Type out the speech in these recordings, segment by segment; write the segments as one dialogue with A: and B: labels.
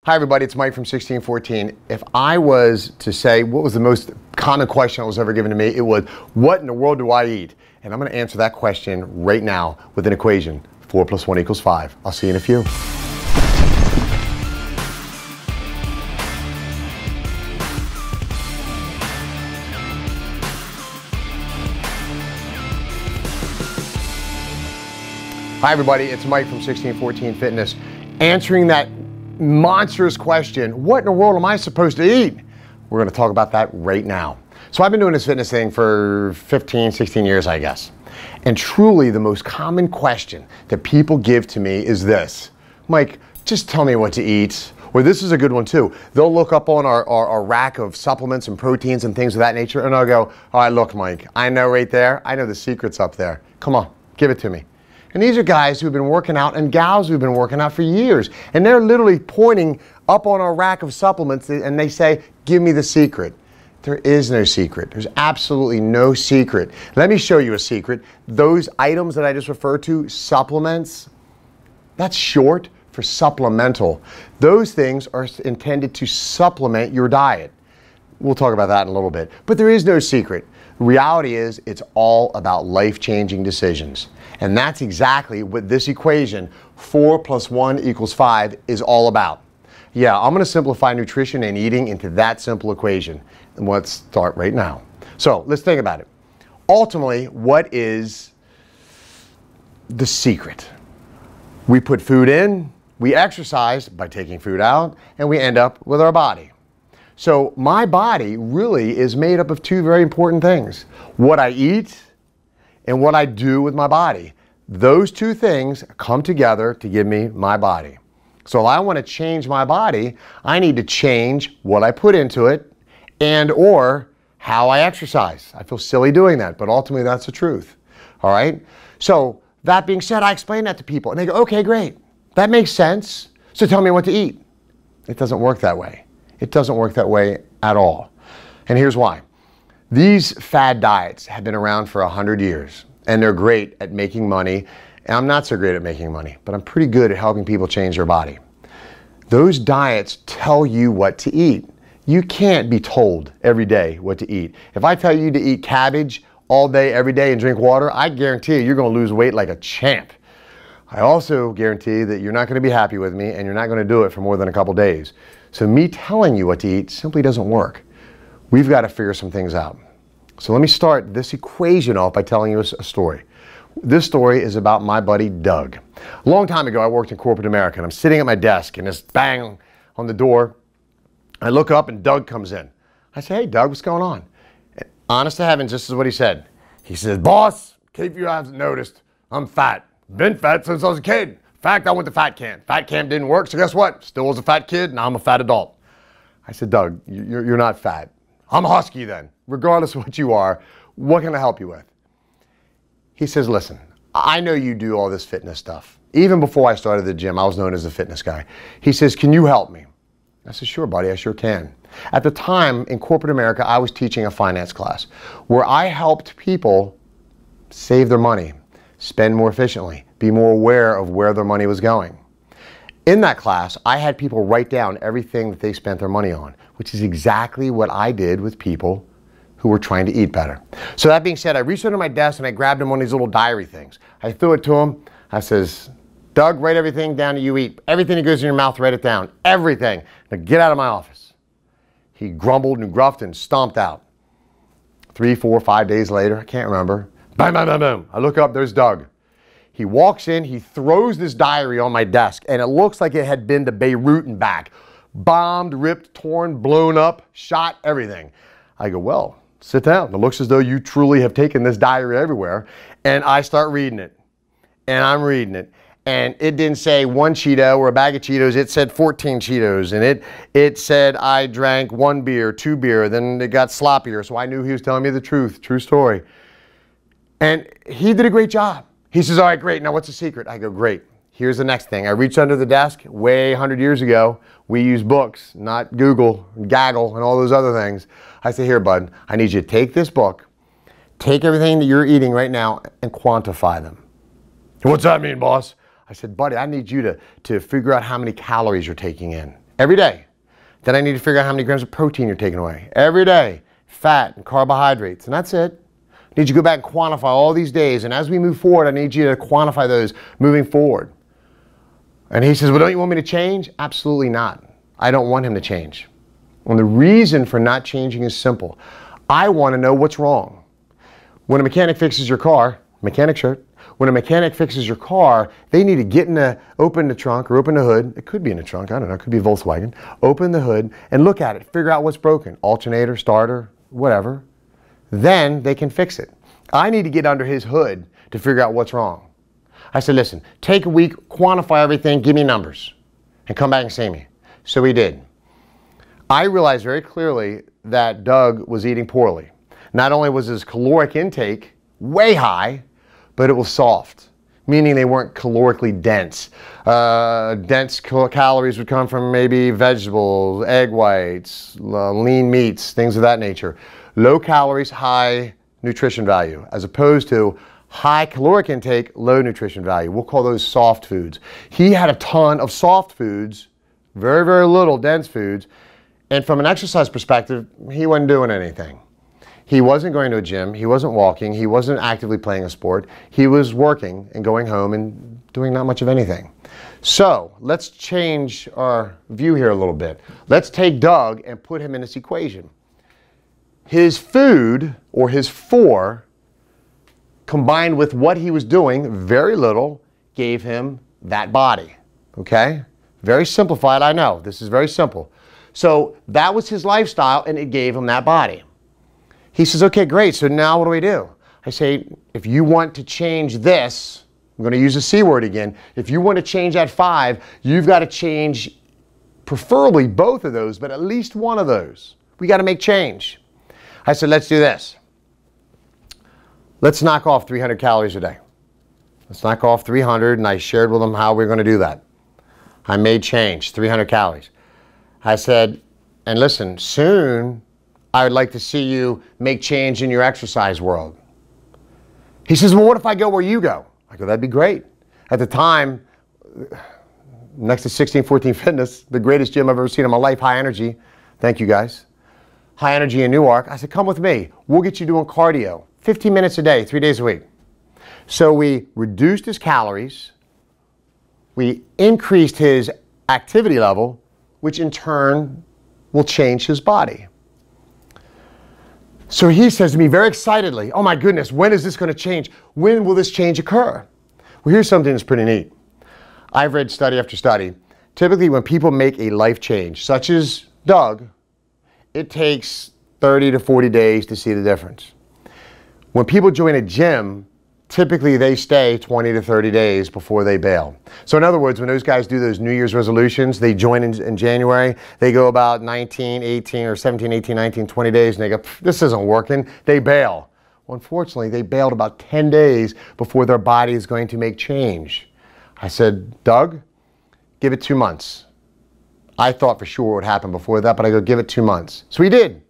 A: Hi everybody, it's Mike from 1614. If I was to say what was the most common question that was ever given to me, it was, what in the world do I eat? And I'm going to answer that question right now with an equation. 4 + 1 = 5. I'll see you in a few. Hi everybody, it's Mike from 1614 Fitness, answering that monstrous question, what in the world am I supposed to eat? We're going to talk about that right now. So I've been doing this fitness thing for 15, 16 years, I guess. And truly the most common question that people give to me is this: Mike, just tell me what to eat. Or this is a good one too. They'll look up on our rack of supplements and proteins and things of that nature, and I'll go, all right, look, Mike, I know right there. I know the secret's up there. Come on, give it to me. And these are guys who've been working out and gals who've been working out for years. And they're literally pointing up on our rack of supplements and they say, give me the secret. There is no secret. There's absolutely no secret. Let me show you a secret. Those items that I just referred to, supplements, that's short for supplemental. Those things are intended to supplement your diet. We'll talk about that in a little bit. But there is no secret. The reality is it's all about life-changing decisions. And that's exactly what this equation, 4 + 1 = 5, is all about. Yeah, I'm going to simplify nutrition and eating into that simple equation. And let's start right now. So let's think about it. Ultimately, what is the secret? We put food in, we exercise by taking food out, and we end up with our body. So my body really is made up of two very important things: what I eat and what I do with my body. Those two things come together to give me my body. So if I want to change my body, I need to change what I put into it and or how I exercise. I feel silly doing that, but ultimately that's the truth. All right? So that being said, I explain that to people and they go, okay, great. That makes sense. So tell me what to eat. It doesn't work that way. It doesn't work that way at all. And here's why. These fad diets have been around for 100 years, and they're great at making money. And I'm not so great at making money, but I'm pretty good at helping people change their body. Those diets tell you what to eat. You can't be told every day what to eat. If I tell you to eat cabbage all day, every day, and drink water, I guarantee you're going to lose weight like a champ. I also guarantee that you're not going to be happy with me, and you're not going to do it for more than a couple days. So me telling you what to eat simply doesn't work. We've got to figure some things out. So let me start this equation off by telling you a story. This story is about my buddy Doug. A long time ago, I worked in corporate America, and I'm sitting at my desk, and this bang on the door. I look up, and Doug comes in. I say, hey, Doug, what's going on? And honest to heavens, this is what he said. He says, boss, in case you haven't noticed, I'm fat. Been fat since I was a kid. In fact, I went to fat camp. Fat camp didn't work, so guess what? Still was a fat kid, now I'm a fat adult. I said, Doug, you're not fat. I'm a husky then. Regardless of what you are, what can I help you with? He says, listen, I know you do all this fitness stuff. Even before I started the gym, I was known as a fitness guy. He says, can you help me? I said, sure, buddy, I sure can. At the time, in corporate America, I was teaching a finance class where I helped people save their money, spend more efficiently, be more aware of where their money was going. In that class, I had people write down everything that they spent their money on, which is exactly what I did with people who were trying to eat better. So that being said, I reached under my desk and I grabbed him one of these little diary things. I threw it to him. I says, Doug, write everything down that you eat. Everything that goes in your mouth, write it down. Everything. Now get out of my office. He grumbled and gruffed and stomped out. 3, 4, 5 days later, I can't remember. Bam, bam, bam, bam. I look up, there's Doug. He walks in, he throws this diary on my desk, and it looks like it had been to Beirut and back. Bombed, ripped, torn, blown up, shot, everything. I go, well, sit down. It looks as though you truly have taken this diary everywhere. And I start reading it. And I'm reading it. And it didn't say 1 Cheeto or a bag of Cheetos. It said 14 Cheetos. And it said I drank 1 beer, 2 beer. Then it got sloppier. So I knew he was telling me the truth. True story. And he did a great job. He says, all right, great. Now what's the secret? I go, great. Here's the next thing. I reached under the desk way 100 years ago. We used books, not Google, Gaggle, and all those other things. I say, here, bud, I need you to take this book, take everything that you're eating right now, and quantify them. What's that mean, boss? I said, buddy, I need you to figure out how many calories you're taking in. every day. Then I need to figure out how many grams of protein you're taking away every day, fat and carbohydrates, and that's it. I need you to go back and quantify all these days, and as we move forward, I need you to quantify those moving forward. And he says, well, don't you want me to change? Absolutely not. I don't want him to change. And the reason for not changing is simple. I want to know what's wrong. When a mechanic fixes your car, mechanic shirt, when a mechanic fixes your car, they need to get in the, open the trunk or open the hood. It could be in the trunk, I don't know, it could be a Volkswagen. Open the hood and look at it, figure out what's broken, alternator, starter, whatever. Then they can fix it. I need to get under his hood to figure out what's wrong. I said, listen, take a week, quantify everything, give me numbers, and come back and see me. So he did. I realized very clearly that Doug was eating poorly. Not only was his caloric intake way high, but it was soft, meaning they weren't calorically dense. Dense calories would come from maybe vegetables, egg whites, lean meats, things of that nature. Low calories, high nutrition value, as opposed to high caloric intake, low nutrition value. We'll call those soft foods. He had a ton of soft foods, very, very little dense foods, and from an exercise perspective, he wasn't doing anything. He wasn't going to a gym, he wasn't walking, he wasn't actively playing a sport. He was working and going home and doing not much of anything. So let's change our view here a little bit. Let's take Doug and put him in this equation. His food, or his four, combined with what he was doing, very little, gave him that body. Okay? Very simplified, I know. This is very simple. So that was his lifestyle, and it gave him that body. He says, okay, great, so now what do we do? I say, if you want to change this, I'm going to use the C word again, if you want to change that 5, you've got to change preferably both of those, but at least one of those. We got to make change. I said, let's do this. Let's knock off 300 calories a day. Let's knock off 300, and I shared with him how we're going to do that. I made change, 300 calories. I said, and listen, soon I would like to see you make change in your exercise world. He says, well, what if I go where you go? I go, that'd be great. At the time, next to 1614 Fitness, the greatest gym I've ever seen in my life, high energy. Thank you guys. High energy in Newark. I said, come with me. We'll get you doing cardio, 15 minutes a day, 3 days a week. So we reduced his calories. We increased his activity level, which in turn will change his body. So he says to me very excitedly, oh my goodness, when is this going to change? When will this change occur? Well, here's something that's pretty neat. I've read study after study. Typically when people make a life change, such as Doug, it takes 30 to 40 days to see the difference. When people join a gym, typically they stay 20 to 30 days before they bail. So in other words, when those guys do those New Year's resolutions, they join in January, they go about 19, 18, or 17, 18, 19, 20 days, and they go, this isn't working, they bail. Well, unfortunately, they bailed about 10 days before their body is going to make change. I said, Doug, give it 2 months. I thought for sure it would happen before that, but I go, give it 2 months. So he did.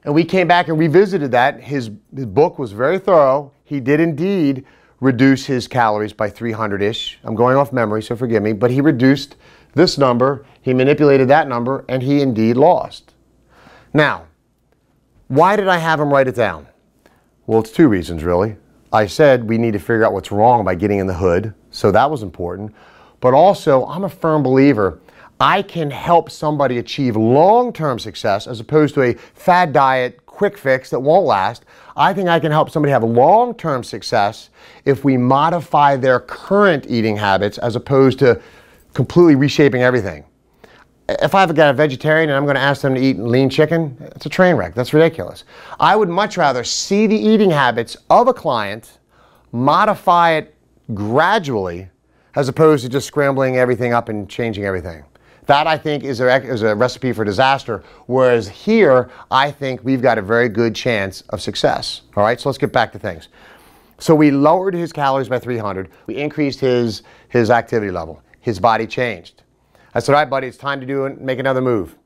A: And we came back and revisited that. His book was very thorough. He did indeed reduce his calories by 300-ish. I'm going off memory, so forgive me. But he reduced this number, he manipulated that number, and he indeed lost. Now, why did I have him write it down? Well, it's 2 reasons, really. I said we need to figure out what's wrong by getting in the hood, so that was important. But also, I'm a firm believer I can help somebody achieve long-term success as opposed to a fad diet, quick fix that won't last. I think I can help somebody have long-term success if we modify their current eating habits as opposed to completely reshaping everything. If I've got a vegetarian and I'm going to ask them to eat lean chicken, it's a train wreck. That's ridiculous. I would much rather see the eating habits of a client, modify it gradually, as opposed to just scrambling everything up and changing everything. That, I think, is a recipe for disaster, whereas here, I think we've got a very good chance of success. All right, so let's get back to things. So we lowered his calories by 300. We increased his activity level. His body changed. I said, all right, buddy, it's time to make another move.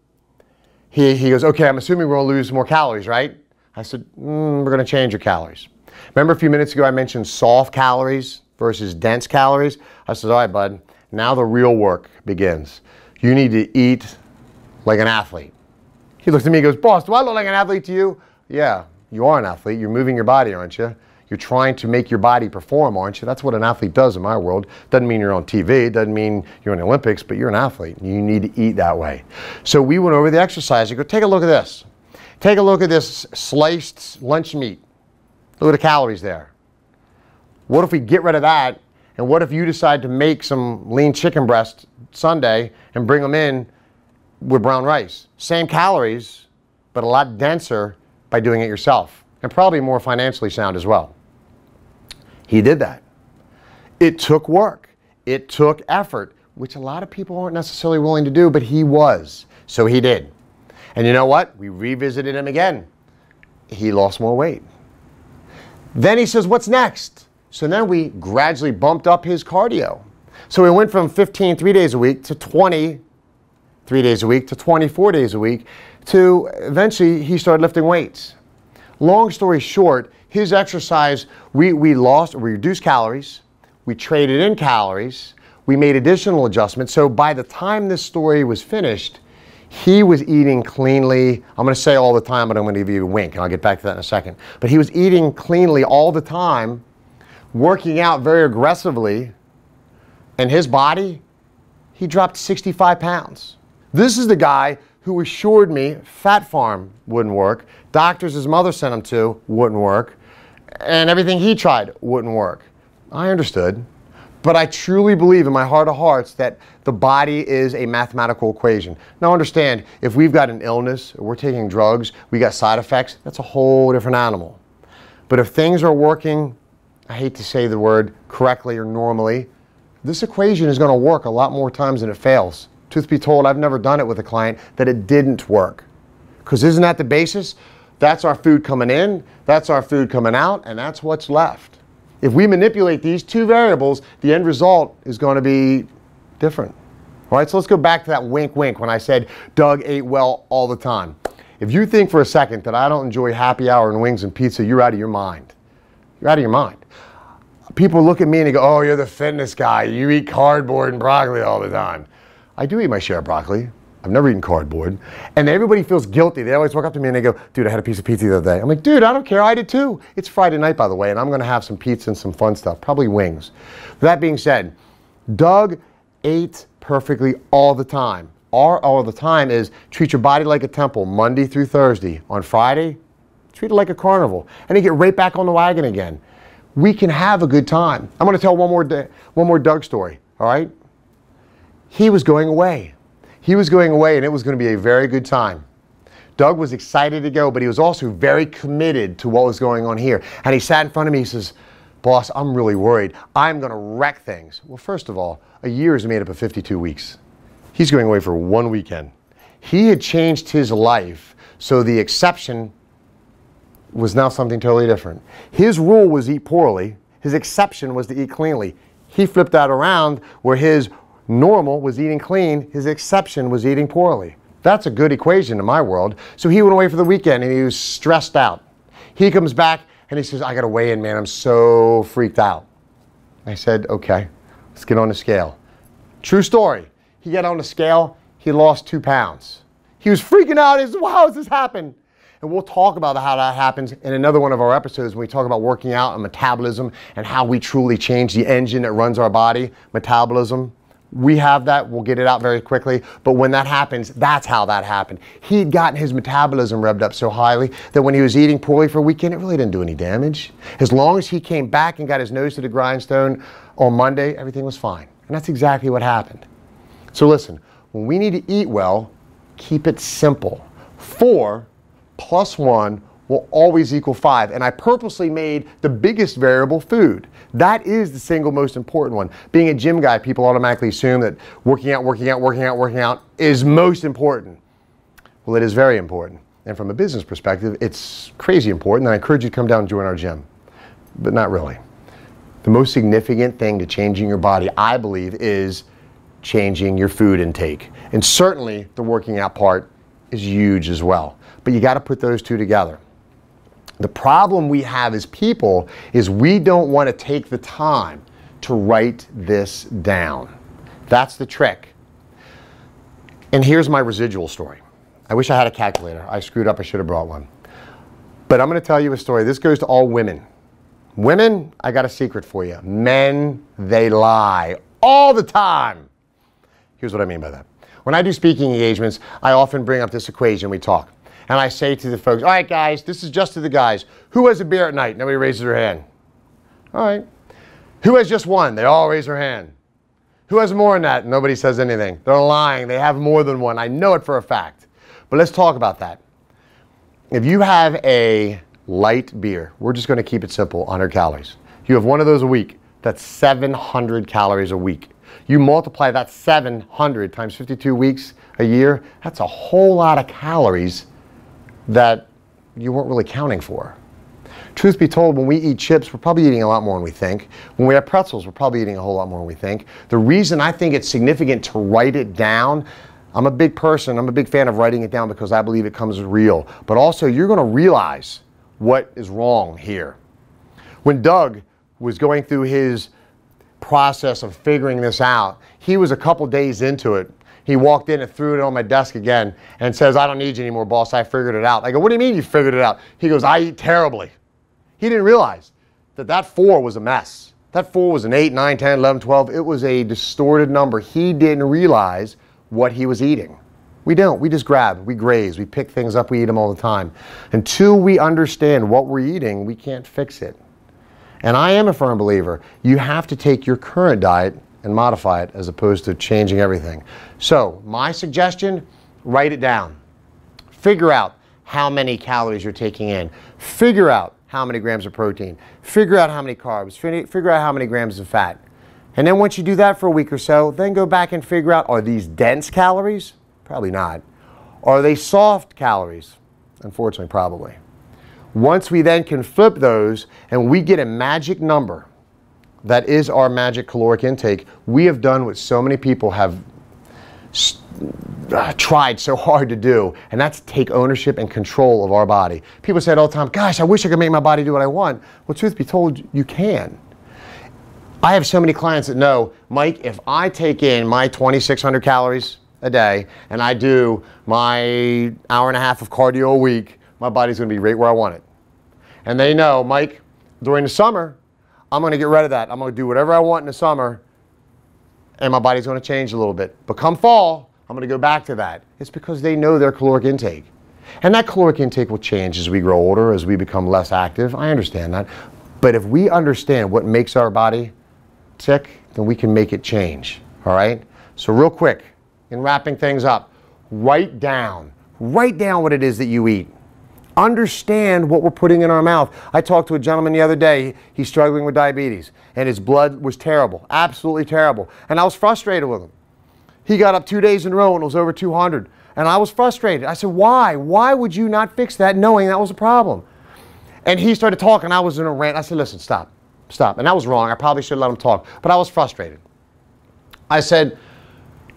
A: He goes, okay, I'm assuming we're going to lose more calories, right? I said, we're going to change your calories. Remember a few minutes ago I mentioned soft calories versus dense calories? I said, all right, bud, now the real work begins. You need to eat like an athlete. He looks at me and goes, boss, do I look like an athlete to you? Yeah, you are an athlete. You're moving your body, aren't you? You're trying to make your body perform, aren't you? That's what an athlete does in my world. Doesn't mean you're on TV. Doesn't mean you're in the Olympics, but you're an athlete. You need to eat that way. So we went over the exercise. You go, take a look at this. Take a look at this sliced lunch meat. Look at the calories there. What if we get rid of that? And what if you decide to make some lean chicken breast Sunday and bring them in with brown rice? Same calories, but a lot denser by doing it yourself. And probably more financially sound as well. He did that. It took work. It took effort, which a lot of people aren't necessarily willing to do, but he was. So he did. And you know what? We revisited him again. He lost more weight. Then he says, what's next? So then we gradually bumped up his cardio. So we went from 15 3 days a week to 20 3 days a week to 24 days a week to eventually he started lifting weights. Long story short, his exercise, we reduced calories, we traded in calories, we made additional adjustments. So by the time this story was finished, he was eating cleanly. I'm going to say all the time, but I'm going to give you a wink, and I'll get back to that in a second. But he was eating cleanly all the time, working out very aggressively, and his body, he dropped 65 pounds. This is the guy who assured me Fat Farm wouldn't work, doctors his mother sent him to wouldn't work, and everything he tried wouldn't work. I understood, but I truly believe in my heart of hearts that the body is a mathematical equation. Now understand, if we've got an illness, or we're taking drugs, we got side effects, that's a whole different animal. But if things are working, I hate to say the word correctly or normally, this equation is going to work a lot more times than it fails. Truth be told, I've never done it with a client that it didn't work. Because isn't that the basis? That's our food coming in, that's our food coming out, and that's what's left. If we manipulate these two variables, the end result is going to be different. All right, so let's go back to that wink wink when I said Doug ate well all the time. If you think for a second that I don't enjoy happy hour and wings and pizza, you're out of your mind. You're out of your mind. People look at me and they go, oh, you're the fitness guy. You eat cardboard and broccoli all the time. I do eat my share of broccoli. I've never eaten cardboard. And everybody feels guilty. They always walk up to me and they go, dude, I had a piece of pizza the other day. I'm like, dude, I don't care. I did too. It's Friday night, by the way, and I'm going to have some pizza and some fun stuff, probably wings. That being said, Doug ate perfectly all the time. All the time is treat your body like a temple, Monday through Thursday. On Friday, treat it like a carnival. And then get right back on the wagon again. We can have a good time. I'm going to tell one more Doug story, all right? He was going away. He was going away, and it was going to be a very good time. Doug was excited to go, but he was also very committed to what was going on here. And he sat in front of me, he says, boss, I'm really worried. I'm going to wreck things. Well, first of all, a year is made up of 52 weeks. He's going away for one weekend. He had changed his life, so the exception was now something totally different. His rule was eat poorly. His exception was to eat cleanly. He flipped that around where his normal was eating clean, his exception was eating poorly. That's a good equation in my world. So he went away for the weekend and he was stressed out. He comes back and he says, I got to weigh in, man. I'm so freaked out. I said, okay, let's get on the scale. True story. He got on the scale, he lost 2 pounds. He was freaking out. He said, wow, how does this happen? And we'll talk about how that happens in another one of our episodes when we talk about working out and metabolism and how we truly change the engine that runs our body, metabolism. We have that, we'll get it out very quickly, but when that happens, that's how that happened. He'd gotten his metabolism revved up so highly that when he was eating poorly for a weekend, it really didn't do any damage. As long as he came back and got his nose to the grindstone on Monday, everything was fine. And that's exactly what happened. So listen, when we need to eat well, keep it simple. 4 + 1 will always equal 5. And I purposely made the biggest variable food. That is the single most important one. Being a gym guy, people automatically assume that working out is most important. Well, it is very important. And from a business perspective, it's crazy important. And I encourage you to come down and join our gym. But not really. The most significant thing to changing your body, I believe, is changing your food intake. And certainly the working out part is huge as well. But you got to put those two together. The problem we have as people is we don't want to take the time to write this down. That's the trick. And here's my residual story. I wish I had a calculator. I screwed up. I should have brought one. But I'm going to tell you a story. This goes to all women. Women, I got a secret for you. Men, they lie all the time. Here's what I mean by that. When I do speaking engagements, I often bring up this equation. We talk. And I say to the folks, all right, guys, this is just to the guys. Who has a beer at night? Nobody raises their hand. All right. Who has just one? They all raise their hand. Who has more than that? Nobody says anything. They're lying. They have more than one. I know it for a fact. But let's talk about that. If you have a light beer, we're just going to keep it simple, 100 calories. You have one of those a week. That's 700 calories a week. You multiply that 700 times 52 weeks a year, that's a whole lot of calories that you weren't really counting for. Truth be told, when we eat chips, we're probably eating a lot more than we think. When we have pretzels, we're probably eating a whole lot more than we think. The reason I think it's significant to write it down, I'm a big person, I'm a big fan of writing it down because I believe it comes real. But also, you're going to realize what is wrong here. When Doug was going through his process of figuring this out, he was a couple days into it. He walked in and threw it on my desk again and says, I don't need you anymore, boss. I figured it out. I go, what do you mean you figured it out? He goes, I eat terribly. He didn't realize that that 4 was a mess. That 4 was an 8, 9, 10, 11, 12. It was a distorted number. He didn't realize what he was eating. We don't. We just grab, we graze, we pick things up, we eat them all the time. Until we understand what we're eating, we can't fix it. And I am a firm believer, you have to take your current diet and modify it as opposed to changing everything. So my suggestion, write it down. Figure out how many calories you're taking in. Figure out how many grams of protein. Figure out how many carbs. Figure out how many grams of fat. And then once you do that for a week or so, then go back and figure out, are these dense calories? Probably not. Are they soft calories? Unfortunately, probably. Once we then can flip those and we get a magic number that is our magic caloric intake, we have done what so many people have tried so hard to do, and that's take ownership and control of our body. People say it all the time, gosh, I wish I could make my body do what I want. Well, truth be told, you can. I have so many clients that know, Mike, if I take in my 2,600 calories a day and I do my hour and a half of cardio a week, my body's going to be right where I want it. And they know, Mike, during the summer, I'm going to get rid of that. I'm going to do whatever I want in the summer, and my body's going to change a little bit. But come fall, I'm going to go back to that. It's because they know their caloric intake. And that caloric intake will change as we grow older, as we become less active. I understand that. But if we understand what makes our body tick, then we can make it change. All right? So real quick, in wrapping things up, write down what it is that you eat. Understand what we're putting in our mouth. I talked to a gentleman the other day. He's struggling with diabetes, and his blood was terrible, absolutely terrible. And I was frustrated with him. He got up 2 days in a row and it was over 200. And I was frustrated. I said, why? Why would you not fix that knowing that was a problem? And he started talking. I was in a rant. I said, listen, stop. And that was wrong. I probably should have let him talk. But I was frustrated. I said,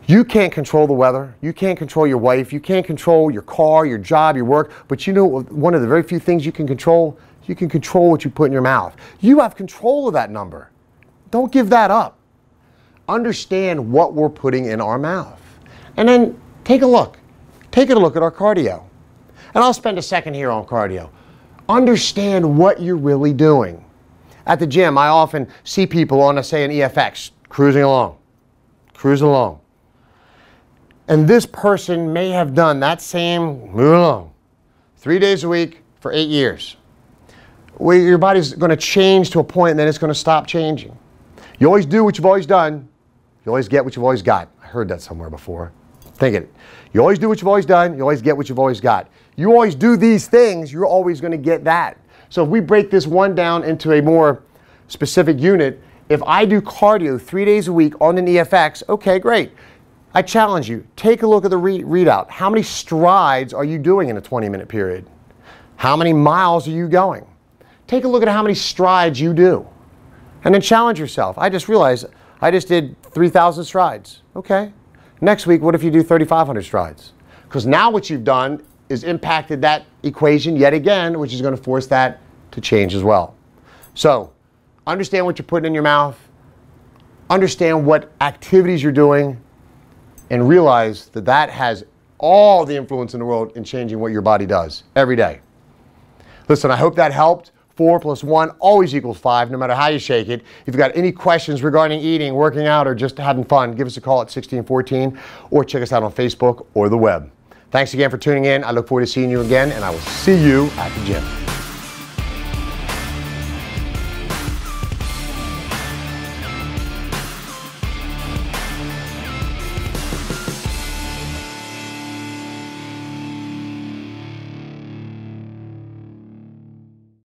A: you can't control the weather. You can't control your wife. You can't control your car, your job, your work. But you know one of the very few things you can control? You can control what you put in your mouth. You have control of that number. Don't give that up. Understand what we're putting in our mouth. And then take a look. Take a look at our cardio. And I'll spend a second here on cardio. Understand what you're really doing. At the gym, I often see people on, say, an EFX, cruising along. And this person may have done that same move along 3 days a week for 8 years. Well, your body's going to change to a point and then it's going to stop changing. You always do what you've always done. You always get what you've always got. I heard that somewhere before. Think it. You always do what you've always done. You always get what you've always got. You always do these things. You're always going to get that. So if we break this one down into a more specific unit, if I do cardio 3 days a week on an EFX, okay, great. I challenge you, take a look at the readout. How many strides are you doing in a 20-minute period? How many miles are you going? Take a look at how many strides you do. And then challenge yourself. I just realized I just did 3,000 strides. Okay. Next week, what if you do 3,500 strides? Because now what you've done is impacted that equation yet again, which is going to force that to change as well. So, understand what you're putting in your mouth. Understand what activities you're doing. and realize that that has all the influence in the world in changing what your body does every day. Listen, I hope that helped. 4 + 1 always equals 5, no matter how you shake it. If you've got any questions regarding eating, working out, or just having fun, give us a call at 1614 or check us out on Facebook or the web. Thanks again for tuning in. I look forward to seeing you again, and I will see you at the gym.